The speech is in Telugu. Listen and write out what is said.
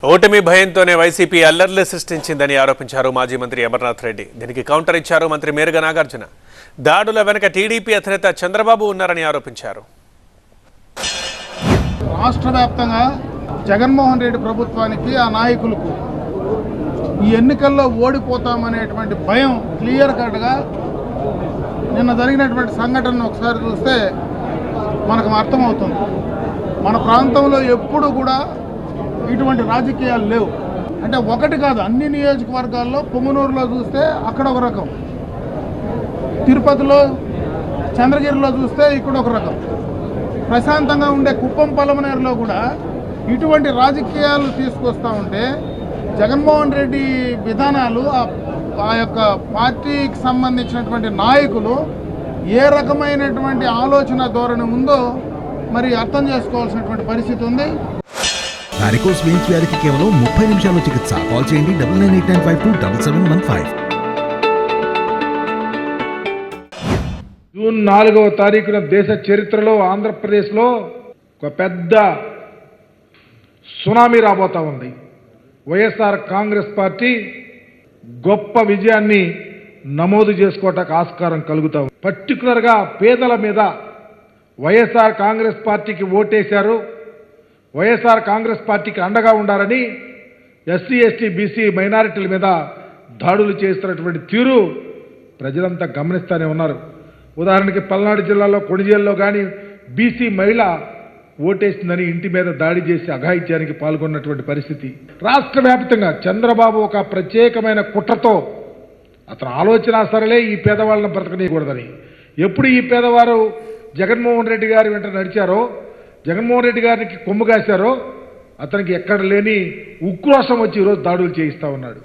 ఓటమి భయంతోనే వైసీపీ అల్లర్లు సృష్టించిందని ఆరోపించారు మాజీ మంత్రి అమర్నాథ్ రెడ్డి. దీనికి కౌంటర్ ఇచ్చారు మంత్రి మేరుగ నాగార్జున. దాడుల వెనుక టీడీపీ అధినేత చంద్రబాబు ఉన్నారని ఆరోపించారు. రాష్ట్ర వ్యాప్తంగా జగన్మోహన్ రెడ్డి ప్రభుత్వానికి ఆ నాయకులకు ఈ ఎన్నికల్లో ఓడిపోతామనేటువంటి భయం క్లియర్ కట్గా నిన్న జరిగినటువంటి సంఘటనను ఒకసారి చూస్తే మనకు అర్థమవుతుంది. మన ప్రాంతంలో ఎప్పుడు కూడా ఇటువంటి రాజకీయాలు లేవు. అంటే ఒకటి కాదు, అన్ని నియోజకవర్గాల్లో పొంగునూరులో చూస్తే అక్కడ ఒక రకం, తిరుపతిలో చంద్రగిరిలో చూస్తే ఇక్కడ ఒక రకం, ప్రశాంతంగా ఉండే కుప్పం పలమనేరులో కూడా ఇటువంటి రాజకీయాలు తీసుకొస్తూ ఉంటే జగన్మోహన్ రెడ్డి విధానాలు ఆ యొక్క పార్టీకి సంబంధించినటువంటి నాయకులు ఏ రకమైనటువంటి ఆలోచన ధోరణి ఉందో మరి అర్థం చేసుకోవాల్సినటువంటి పరిస్థితి ఉంది. వారికోస్ వెయిన్స్ వ్యాధికి కేవలం 30 నిమిషాల్లో చికిత్స. కాల్ చేయండి 9989527715. జూన్ 4వ తారీఖున దేశ చరిత్రలో ఆంధ్రప్రదేశ్లో ఒక పెద్ద సునామీ రాబోతా ఉంది. వైఎస్ఆర్ కాంగ్రెస్ పార్టీ గొప్ప విజయాన్ని నమోదు చేసుకోవటానికి ఆస్కారం కలుగుతా ఉంది. పర్టికులర్గా పేదల మీద వైఎస్ఆర్ కాంగ్రెస్ పార్టీకి ఓటేశారు, వైఎస్ఆర్ కాంగ్రెస్ పార్టీకి అండగా ఉండాలని ఎస్సీ ఎస్టీ బీసీ మైనారిటీల మీద దాడులు చేస్తున్నటువంటి తీరు ప్రజలంతా గమనిస్తూనే ఉన్నారు. ఉదాహరణకి పల్నాడు జిల్లాలో కొణిజేల్లో కానీ బీసీ మహిళ ఓటేసిందని ఇంటి మీద దాడి చేసి అఘాయిత్యానికి పాల్గొన్నటువంటి పరిస్థితి. రాష్ట్ర వ్యాప్తంగా చంద్రబాబు ఒక ప్రత్యేకమైన కుట్రతో అతను ఆలోచన సరలే ఈ పేదవాళ్ళని బ్రతకనీయకూడదని. ఎప్పుడు ఈ పేదవారు జగన్మోహన్ రెడ్డి గారి వెంట నడిచారో, జగన్మోహన్ రెడ్డి గారికి కొమ్ము కాశారో, అతనికి ఎక్కడ లేని ఉక్రోషం వచ్చి ఈరోజు దాడులు చేయిస్తా ఉన్నాడు.